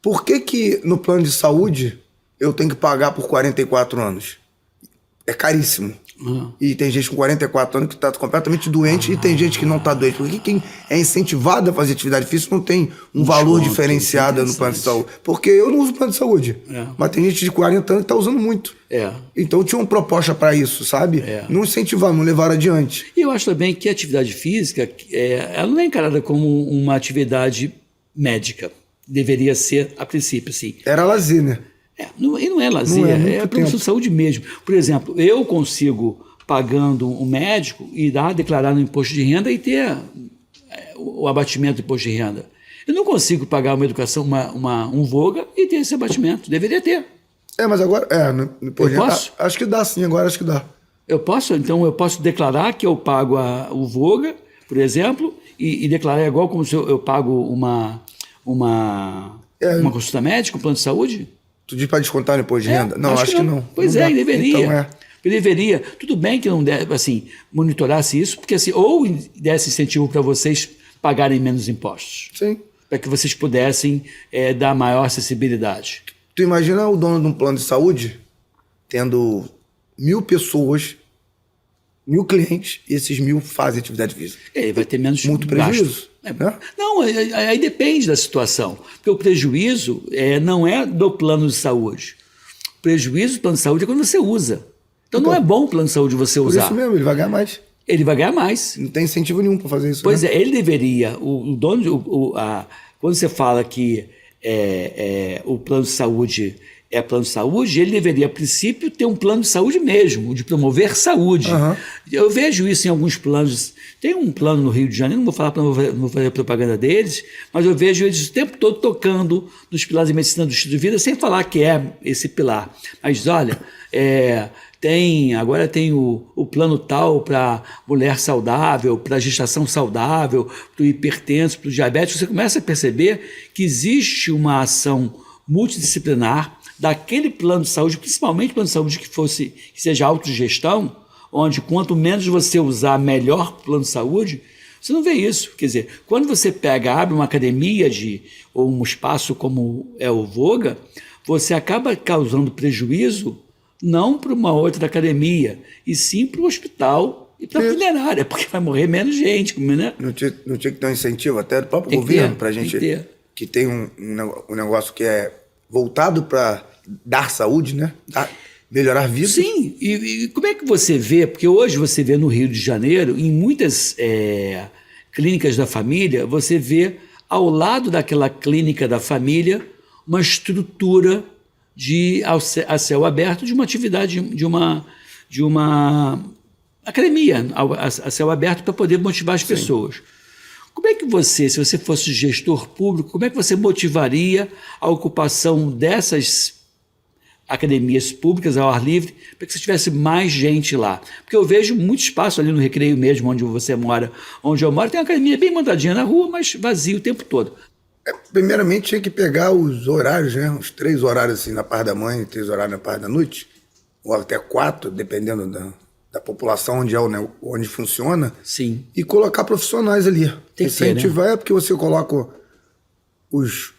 Por que no plano de saúde eu tenho que pagar por 44 anos? É caríssimo. E tem gente com 44 anos que está completamente doente e tem gente que não está doente. Porque quem é incentivado a fazer atividade física não tem um valor diferenciado no plano de saúde. Porque eu não uso plano de saúde. Mas tem gente de 40 anos que está usando muito. Então tinha uma proposta para isso, sabe? Não incentivar, não levar adiante. E eu acho também que a atividade física ela não é encarada como uma atividade médica. Deveria ser, a princípio, assim. Era lazer, né? E não é lazer, é a promoção de saúde mesmo. Por exemplo, eu consigo, pagando um médico, declarar no imposto de renda e ter o abatimento do imposto de renda. Eu não consigo pagar uma educação, um VOGA e ter esse abatimento. Deveria ter. Mas agora, no imposto de renda, acho que dá sim, agora acho que dá. Então eu posso declarar que eu pago o VOGA, por exemplo, e declarar igual como se eu pago uma consulta médica, um plano de saúde? Tu diz para descontar no imposto de renda? Não, acho que não. Pois não deveria. Então, deveria. Tudo bem que não deve, assim, monitorasse isso, porque assim, ou desse incentivo para vocês pagarem menos impostos. Sim. Para que vocês pudessem dar maior acessibilidade. Tu imagina o dono de um plano de saúde tendo 1.000 pessoas, 1.000 clientes, e esses 1.000 fazem atividade física. Ele vai ter menos muito prejuízo. Né? Não, aí depende da situação. Porque o prejuízo não é do plano de saúde. O prejuízo do plano de saúde é quando você usa. Então não é bom o plano de saúde você usar. Por isso mesmo, ele vai ganhar mais. Ele vai ganhar mais. Não tem incentivo nenhum para fazer isso. Pois ele deveria, o dono, quando você fala que o plano de saúde é plano de saúde, ele deveria, a princípio, ter um plano de saúde mesmo, de promover saúde. Eu vejo isso em alguns planos. Tem um plano no Rio de Janeiro, não vou falar, não vou fazer propaganda deles, mas eu vejo eles o tempo todo tocando nos pilares de medicina do estilo de vida, sem falar que é esse pilar. Mas olha, agora tem o plano tal para mulher saudável, para gestação saudável, para o hipertenso, para o diabético. Você começa a perceber que existe uma ação multidisciplinar daquele plano de saúde, principalmente plano de saúde que seja autogestão, onde quanto menos você usar, melhor plano de saúde. Você não vê isso. Quer dizer, quando você abre uma academia ou um espaço como é o VOGA, você acaba causando prejuízo não para uma outra academia, e sim para o hospital e para a funerária, porque vai morrer menos gente. Né? Não tinha que ter um incentivo até do próprio governo para a gente, que tem um negócio que é voltado para dar saúde, né? Melhorar vidas. Sim, e como é que você vê, porque hoje você vê no Rio de Janeiro, em muitas clínicas da família, você vê ao lado daquela clínica da família uma estrutura a céu aberto de uma atividade, de uma academia a céu aberto para poder motivar as pessoas. Como é que você, se você fosse gestor público, como é que você motivaria a ocupação dessas academias públicas ao ar livre para que você tivesse mais gente lá? Porque eu vejo muito espaço ali no Recreio mesmo, onde você mora, onde eu moro, tem uma academia bem montadinha na rua, mas vazio o tempo todo. Primeiramente tinha que pegar os horários, né? Uns 3 horários assim na parte da manhã e 3 horários na parte da noite, ou até 4, dependendo da população onde né? Onde funciona. Sim. E colocar profissionais ali. Tem que ser, incentivar, né? É porque você coloca os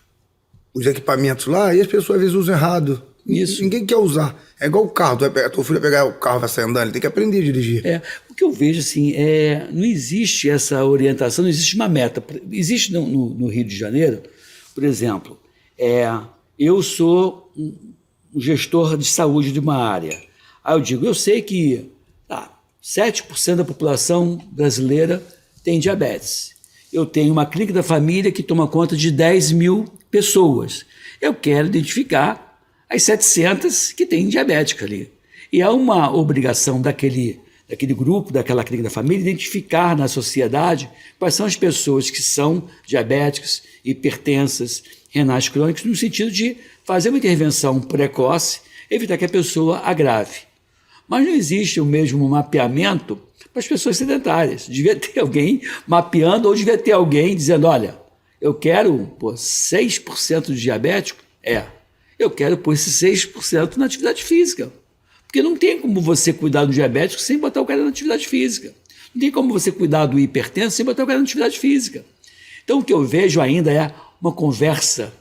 equipamentos lá e as pessoas às vezes usam errado. Isso. Ninguém quer usar. É igual o carro. Teu filho vai pegar o carro, vai sair andando, ele tem que aprender a dirigir. O que eu vejo assim, não existe essa orientação, não existe uma meta. Existe no Rio de Janeiro, por exemplo, eu sou um gestor de saúde de uma área. Aí eu digo, eu sei que 7% da população brasileira tem diabetes. Eu tenho uma clínica da família que toma conta de 10 mil pessoas. Eu quero identificar as 700 que têm diabética ali. E é uma obrigação daquele grupo, daquela clínica da família, identificar na sociedade quais são as pessoas que são diabéticas, hipertensas, renais crônicos, no sentido de fazer uma intervenção precoce, evitar que a pessoa agrave. Mas não existe o mesmo mapeamento para as pessoas sedentárias. Devia ter alguém mapeando ou devia ter alguém dizendo, olha, eu quero 6% de diabético? Eu quero pôr esse 6% na atividade física. Porque não tem como você cuidar do diabético sem botar o cara na atividade física. Não tem como você cuidar do hipertenso sem botar o cara na atividade física. Então o que eu vejo ainda é uma conversa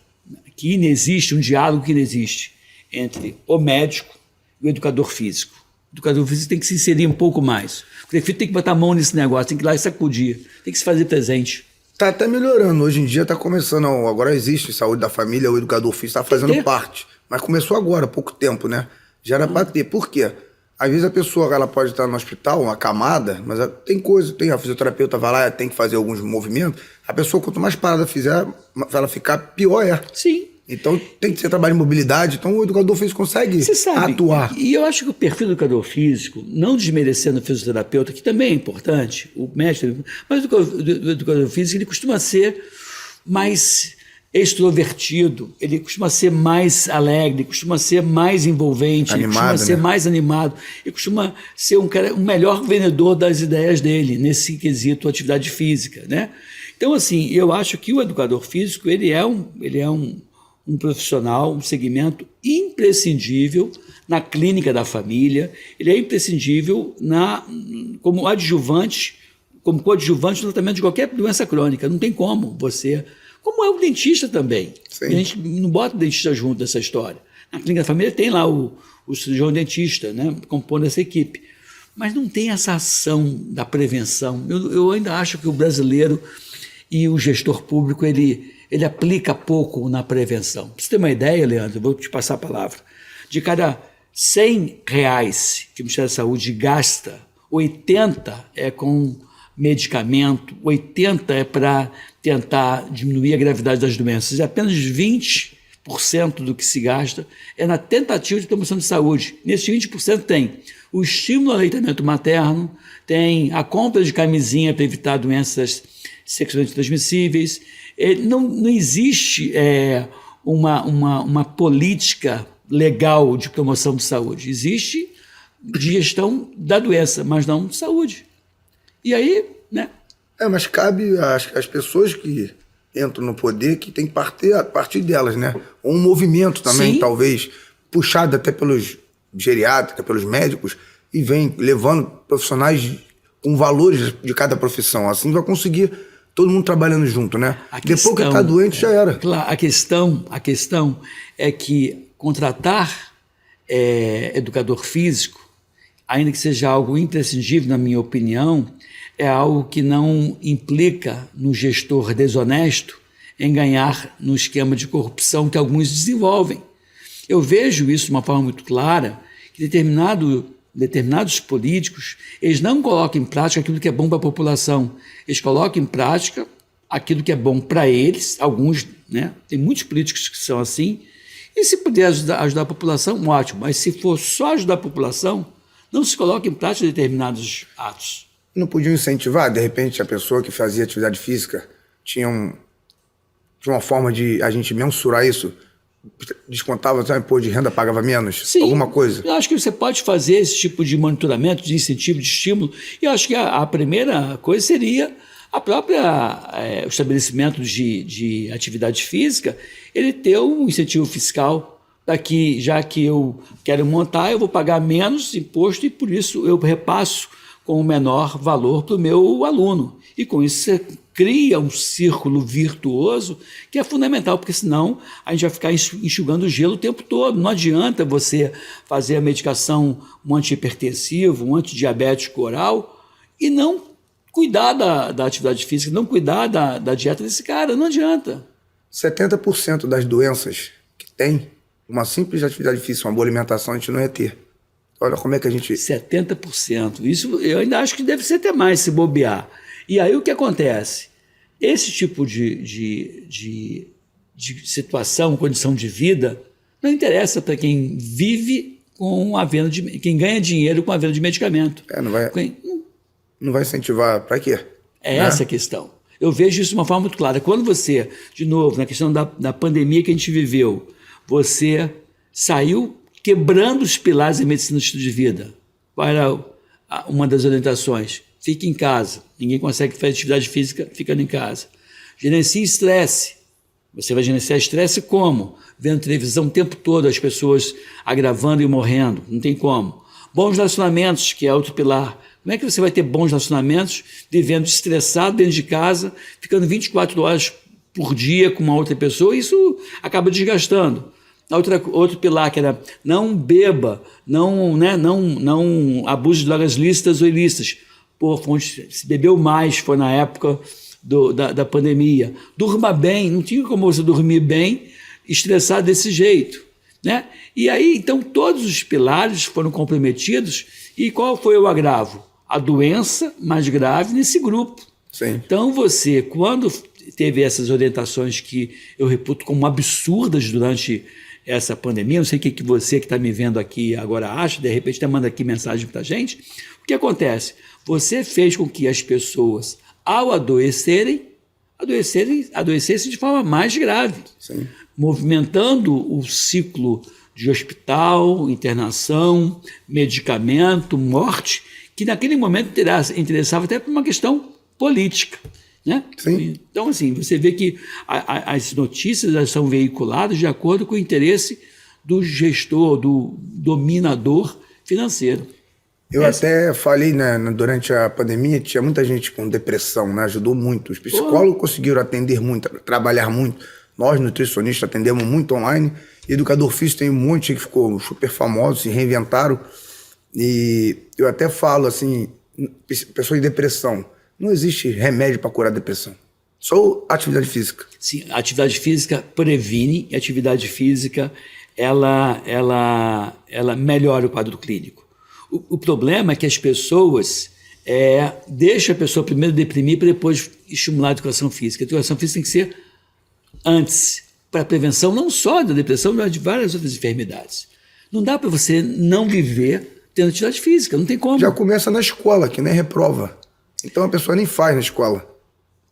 que inexiste, um diálogo que inexiste entre o médico e o educador físico. O educador físico tem que se inserir um pouco mais. O prefeito tem que botar a mão nesse negócio, tem que ir lá e sacudir, tem que se fazer presente. Está até melhorando. Hoje em dia está começando. Agora existe saúde da família, o educador físico está fazendo parte. Mas começou agora, há pouco tempo, né? Já era para ter. Por quê? Às vezes a pessoa ela pode estar no hospital, uma camada, mas tem a fisioterapeuta vai lá, tem que fazer alguns movimentos. A pessoa, quanto mais parada fizer, para ela ficar, pior é. Sim. Então tem que ser trabalho de mobilidade, então o educador físico consegue atuar. E eu acho que o perfil do educador físico, não desmerecendo o fisioterapeuta, que também é importante, o médico, mas o educador físico ele costuma ser mais extrovertido, ele costuma ser mais alegre, costuma ser mais envolvente, animado, costuma ser mais animado, ele costuma ser um melhor vendedor das ideias dele, nesse quesito atividade física, né? Então, assim, eu acho que o educador físico, ele é um profissional, um segmento imprescindível na clínica da família, ele é imprescindível como coadjuvante no tratamento de qualquer doença crônica. Não tem como você... Como é o dentista também. Sim. A gente não bota o dentista junto dessa história. Na clínica da família tem lá o cirurgião dentista, né, compondo essa equipe. Mas não tem essa ação da prevenção. Eu ainda acho que o brasileiro e o gestor público, ele aplica pouco na prevenção. Para você ter uma ideia, Leandro, eu vou te passar a palavra. De cada R$100 que o Ministério da Saúde gasta, 80 é com medicamento, 80 é para tentar diminuir a gravidade das doenças. E apenas 20% do que se gasta é na tentativa de promoção de saúde. Nesse 20% tem o estímulo ao aleitamento materno, tem a compra de camisinha para evitar doenças sexualmente transmissíveis. Não existe uma política legal de promoção de saúde. Existe de gestão da doença, mas não de saúde. E aí, né? Mas cabe às pessoas que entram no poder que tem que partir delas, né? Um movimento também, sim, talvez, puxado até pelos geriatras, pelos médicos, e vem levando profissionais com valores de cada profissão. Assim vai conseguir todo mundo trabalhando junto, né? Depois que está doente, já era. Claro, a questão é que contratar educador físico, ainda que seja algo imprescindível, na minha opinião, é algo que não implica no gestor desonesto em ganhar no esquema de corrupção que alguns desenvolvem. Eu vejo isso de uma forma muito clara, que determinados políticos, eles não colocam em prática aquilo que é bom para a população, eles colocam em prática aquilo que é bom para eles, alguns, né? Tem muitos políticos que são assim, e se puder ajudar a população, ótimo, mas se for só ajudar a população, não se coloca em prática determinados atos. Não podiam incentivar, de repente, a pessoa que fazia atividade física tinha uma forma de a gente mensurar isso? Descontava, sabe, imposto de renda, pagava menos? Sim, alguma coisa? Eu acho que você pode fazer esse tipo de monitoramento, de incentivo, de estímulo, e eu acho que a primeira coisa seria a própria o estabelecimento de atividade física, ele ter um incentivo fiscal para que, já que eu quero montar, eu vou pagar menos imposto e por isso eu repasso com o menor valor para o meu aluno. E com isso você cria um círculo virtuoso que é fundamental, porque senão a gente vai ficar enxugando gelo o tempo todo. Não adianta você fazer a medicação, um antihipertensivo, um antidiabético oral e não cuidar da atividade física, não cuidar da dieta desse cara, não adianta. 70% das doenças que tem, uma simples atividade física, uma boa alimentação, a gente não ia ter. Olha como é que a gente... 70%. Isso eu ainda acho que deve ser até mais se bobear. E aí o que acontece? Esse tipo de situação, condição de vida, não interessa para quem vive com a venda de... quem ganha dinheiro com a venda de medicamento. Não vai incentivar para quê? É essa a questão. Eu vejo isso de uma forma muito clara. Quando você, de novo, na questão da pandemia que a gente viveu, você saiu quebrando os pilares da medicina do estilo de vida. Qual era uma das orientações? Fique em casa. Ninguém consegue fazer atividade física ficando em casa. Gerencie estresse. Você vai gerenciar estresse como? Vendo televisão o tempo todo, as pessoas agravando e morrendo. Não tem como. Bons relacionamentos, que é outro pilar. Como é que você vai ter bons relacionamentos vivendo estressado dentro de casa, ficando 24 horas por dia com uma outra pessoa? Isso acaba desgastando. Outro pilar que era não beba, não abuse de drogas lícitas ou ilícitas. Se bebeu mais, foi na época da pandemia. Durma bem, não tinha como você dormir bem estressado desse jeito. Né? E aí, então, todos os pilares foram comprometidos. E qual foi o agravo? A doença mais grave nesse grupo. Sim. Então, você, quando teve essas orientações que eu reputo como absurdas durante essa pandemia, não sei o que você que está me vendo aqui agora acha, de repente até manda aqui mensagem para a gente, o que acontece? Você fez com que as pessoas, ao adoecessem de forma mais grave. Sim. Movimentando o ciclo de hospital, internação, medicamento, morte, que naquele momento interessava até por uma questão política. Né? Sim. Então, assim, você vê que as notícias elas são veiculadas de acordo com o interesse do gestor, do dominador financeiro. Eu até falei, né, durante a pandemia, tinha muita gente com depressão, né? Ajudou muito. Os psicólogos conseguiram atender muito, trabalhar muito. Nós, nutricionistas, atendemos muito online. Educador físico tem um monte que ficou super famoso, se reinventaram. E eu até falo assim, pessoas em depressão, não existe remédio para curar a depressão. Só atividade física. Sim, a atividade física previne, e a atividade física ela melhora o quadro clínico. O problema é que as pessoas deixam a pessoa primeiro deprimir para depois estimular a educação física. A educação física tem que ser antes, para a prevenção não só da depressão, mas de várias outras enfermidades. Não dá para você não viver tendo atividade física, não tem como. Já começa na escola, que nem reprova. Então a pessoa nem faz na escola.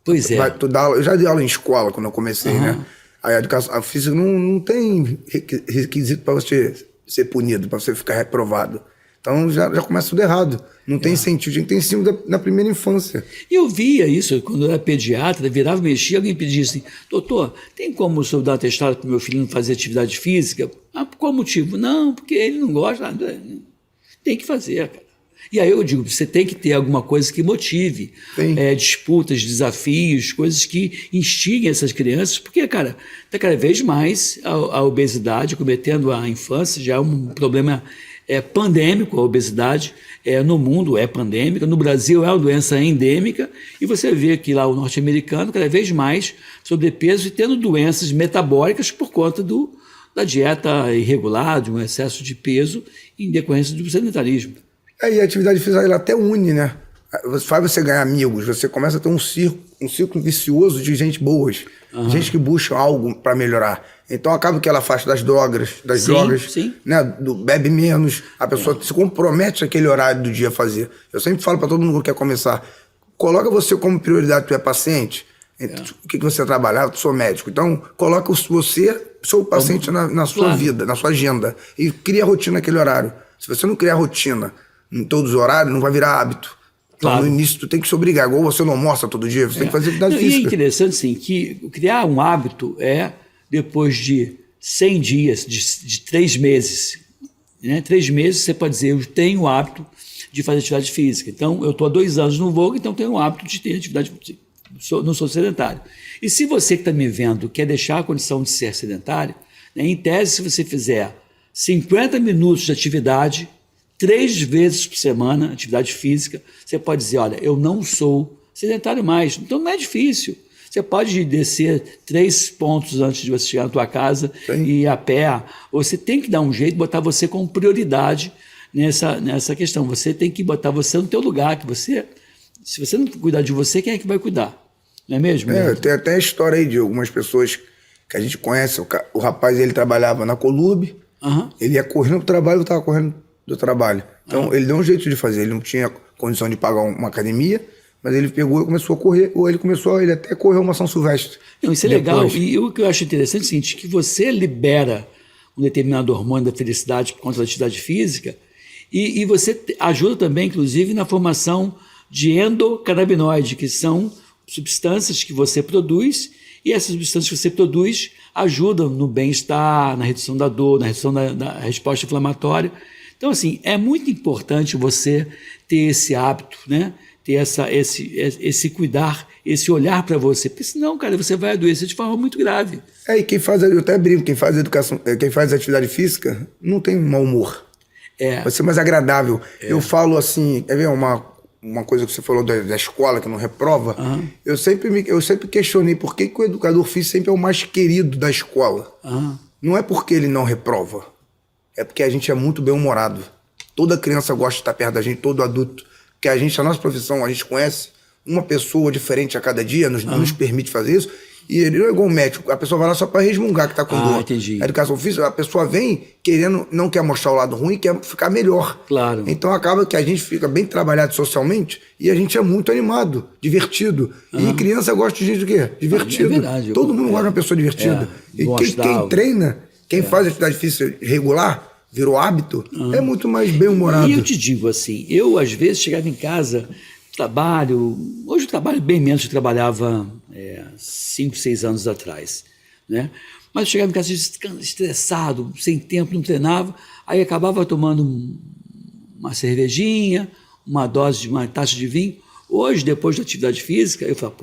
Pois é. Eu já dei aula em escola quando eu comecei, né? A educação física não tem requisito para você ser punido, para você ficar reprovado. Então já começa tudo errado. Não tem incentivo, tinha que ter ensino na primeira infância. E eu via isso quando eu era pediatra, virava, mexia, alguém pedia assim, doutor, tem como o senhor dar um atestado para o meu filho não fazer atividade física? Ah, por qual motivo? Não, porque ele não gosta. Tem que fazer, cara. E aí eu digo, você tem que ter alguma coisa que motive, disputas, desafios, coisas que instiguem essas crianças, porque, cara, está cada vez mais a obesidade cometendo a infância, já é um problema pandêmico, a obesidade no mundo é pandêmica, no Brasil é uma doença endêmica, e você vê que lá o norte-americano cada vez mais sobrepeso e tendo doenças metabólicas por conta da dieta irregular, de um excesso de peso em decorrência do sedentarismo. E a atividade física ela até une, né? Faz você ganhar amigos, você começa a ter um círculo vicioso de gente boas, gente que busca algo para melhorar. Então acaba que ela afasta das drogas, sim. Né? Bebe menos, a pessoa se compromete aquele horário do dia a fazer. Eu sempre falo para todo mundo que quer começar, coloca você como prioridade, tu é paciente, o que você trabalha? Eu sou médico, então coloca você, seu paciente na sua vida, na sua agenda, e cria rotina naquele horário. Se você não criar rotina em todos os horários, não vai virar hábito. Então, Claro. no início, tu tem que se obrigar. Igual você não almoça todo dia, você tem que fazer atividade Não, e é física. interessante, sim, que criar um hábito depois de 100 dias, de 3 meses. Né? 3 meses você pode dizer, eu tenho o hábito de fazer atividade física. Então, eu estou há 2 anos no Vogue, então tenho o hábito de ter atividade física. Não sou sedentário. E se você que está me vendo quer deixar a condição de ser sedentário, né, em tese, se você fizer 50 minutos de atividade, 3 vezes por semana, atividade física, você pode dizer, olha, eu não sou sedentário mais. Então não é difícil. Você pode descer 3 pontos antes de você chegar na tua casa e ir a pé. Você tem que dar um jeito, botar você como prioridade nessa questão. Você tem que botar você no teu lugar, que você, se você não cuidar de você, quem é que vai cuidar? Não é mesmo? Tem até a história aí de algumas pessoas que a gente conhece. O rapaz, ele trabalhava na Colube, ele ia correndo pro trabalho, eu estava correndo do trabalho. Então, ele deu um jeito de fazer. Ele não tinha condição de pagar uma academia, mas ele pegou e começou a correr, ou ele até correu uma São Silvestre. Não, isso é legal. E o que eu acho interessante é o seguinte, que você libera um determinado hormônio da felicidade contra a atividade física e você ajuda também, inclusive, na formação de endocannabinoide, que são substâncias que você produz, e essas substâncias que você produz ajudam no bem-estar, na redução da dor, na redução da resposta inflamatória. Então, assim, é muito importante você ter esse hábito, né? Ter esse cuidar, esse olhar para você, porque senão, cara, você vai adoecer de forma muito grave. E quem faz, eu até brinco, quem faz educação, quem faz atividade física não tem mau humor. Vai ser mais agradável. Eu falo assim, quer ver uma coisa que você falou da escola, que não reprova? Eu sempre questionei por que o educador físico sempre é o mais querido da escola. Não é porque ele não reprova, é porque a gente é muito bem-humorado. Toda criança gosta de estar perto da gente, todo adulto. Porque a nossa profissão, a gente conhece uma pessoa diferente a cada dia, nos permite fazer isso. E ele não é igual um médico, a pessoa vai lá só para resmungar que está com dor. Entendi. A educação física, a pessoa vem querendo, não quer mostrar o lado ruim, quer ficar melhor. Claro. Então acaba que a gente fica bem trabalhado socialmente e a gente é muito animado, divertido. E criança gosta de gente o quê? Divertido. É verdade. Todo mundo gosta de uma pessoa divertida. E quem treina, quem faz atividade física regular, virou hábito, é muito mais bem-humorado. E eu te digo assim, eu às vezes chegava em casa, hoje eu trabalho bem menos que eu trabalhava 5, 6 anos atrás, né? Mas eu chegava em casa estressado, sem tempo, não treinava, aí acabava tomando uma cervejinha, uma taça de vinho. Hoje, depois da atividade física, eu falo,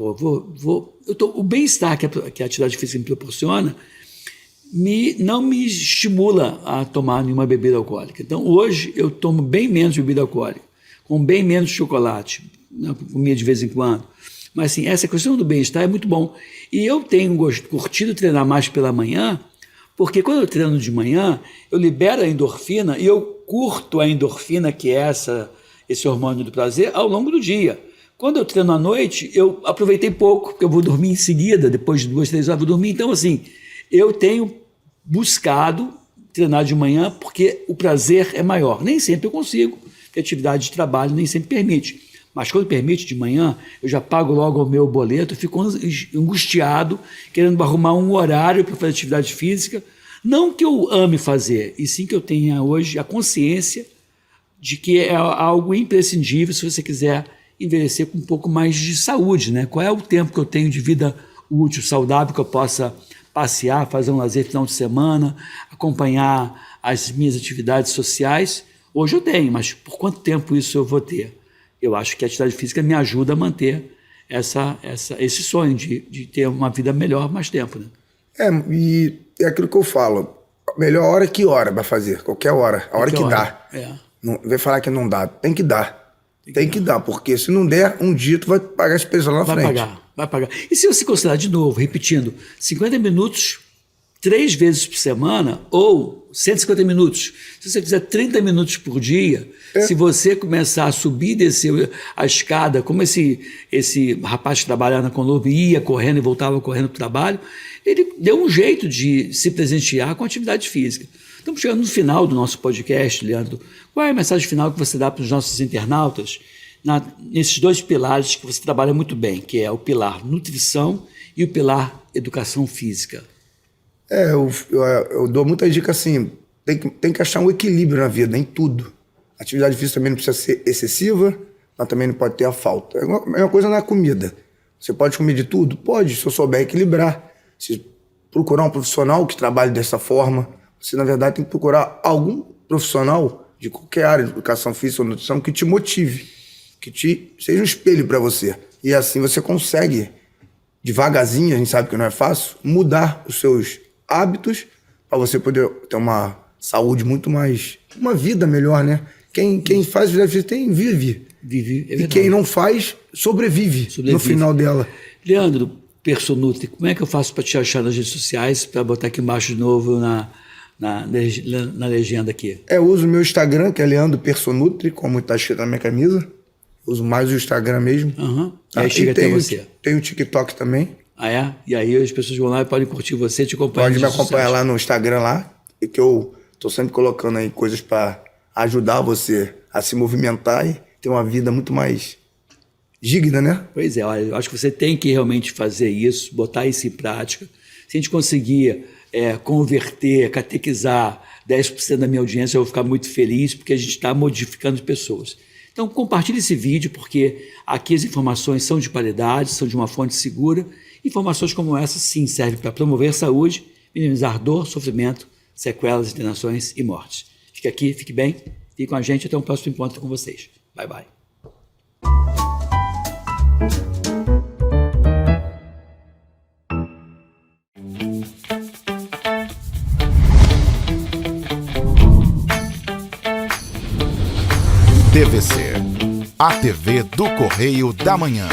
o bem-estar que a atividade física me proporciona não me estimula a tomar nenhuma bebida alcoólica. Então, hoje, eu tomo bem menos bebida alcoólica, com bem menos chocolate, comia de vez em quando. Mas, assim, essa questão do bem-estar é muito bom. E eu tenho curtido treinar mais pela manhã, porque quando eu treino de manhã, eu libero a endorfina e eu curto a endorfina, que é esse hormônio do prazer, ao longo do dia. Quando eu treino à noite, eu aproveitei pouco, porque eu vou dormir em seguida, depois de 2, 3 horas eu vou dormir. Então, assim, eu tenho buscado treinar de manhã porque o prazer é maior. Nem sempre eu consigo, porque a atividade de trabalho nem sempre permite. Mas quando permite de manhã, eu já pago logo o meu boleto, fico angustiado, querendo arrumar um horário para fazer atividade física. Não que eu ame fazer, e sim que eu tenha hoje a consciência de que é algo imprescindível se você quiser envelhecer com um pouco mais de saúde, né? Qual é o tempo que eu tenho de vida útil, saudável, que eu possa passear, fazer um lazer final de semana, acompanhar as minhas atividades sociais. Hoje eu tenho, mas por quanto tempo isso eu vou ter? Eu acho que a atividade física me ajuda a manter esse sonho de ter uma vida melhor mais tempo, né? E é aquilo que eu falo. Melhor hora que hora vai fazer, qualquer hora. A hora que dá. Não vai falar que não dá, tem que dar. Tem que dar, porque se não der, um dia tu vai pagar esse preço lá na frente. Vai pagar. E se você considerar de novo, repetindo, 50 minutos 3 vezes por semana ou 150 minutos. Se você fizer 30 minutos por dia, se você começar a subir e descer a escada, como esse rapaz que trabalhava na Colômbia ia correndo e voltava correndo para o trabalho, ele deu um jeito de se presentear com atividade física. Estamos chegando no final do nosso podcast, Leandro. Qual é a mensagem final que você dá para os nossos internautas nesses 2 pilares que você trabalha muito bem, que é o pilar nutrição e o pilar educação física? Eu dou muita dica assim, tem que achar um equilíbrio na vida, em tudo. A atividade física também não precisa ser excessiva, mas também não pode ter a falta. A mesma coisa na comida. Você pode comer de tudo? Pode, se eu souber equilibrar. Se procurar um profissional que trabalhe dessa forma, você, na verdade, tem que procurar algum profissional de qualquer área de educação física ou nutrição que te motive, que seja um espelho para você. E assim você consegue, devagarzinho, a gente sabe que não é fácil, mudar os seus hábitos para você poder ter uma saúde muito mais... uma vida melhor, né? Quem faz atividade física vive. Vive, é e verdade. quem não faz, sobrevive no final dela. Leandro, Personutri, como é que eu faço para te achar nas redes sociais, para botar aqui embaixo de novo na legenda aqui? Eu uso o meu Instagram, que é Leandro Personutri, como está escrito na minha camisa. Uso mais o Instagram mesmo. Uhum. Aí chega até você. Tem o TikTok também. Ah, é? E aí as pessoas vão lá e podem curtir você, te acompanhar. Pode me acompanhar lá no Instagram, lá, que eu tô sempre colocando aí coisas para ajudar você a se movimentar e ter uma vida muito mais digna, né? Pois é, olha, eu acho que você tem que realmente fazer isso, botar isso em prática. Se a gente conseguir converter, catequizar 10% da minha audiência, eu vou ficar muito feliz, porque a gente está modificando pessoas. Então, compartilhe esse vídeo, porque aqui as informações são de qualidade, são de uma fonte segura. Informações como essa, sim, servem para promover a saúde, minimizar dor, sofrimento, sequelas, internações e mortes. Fique aqui, fique bem, fique com a gente, até um próximo encontro com vocês. Bye, bye. TVC, a TV do Correio da Manhã.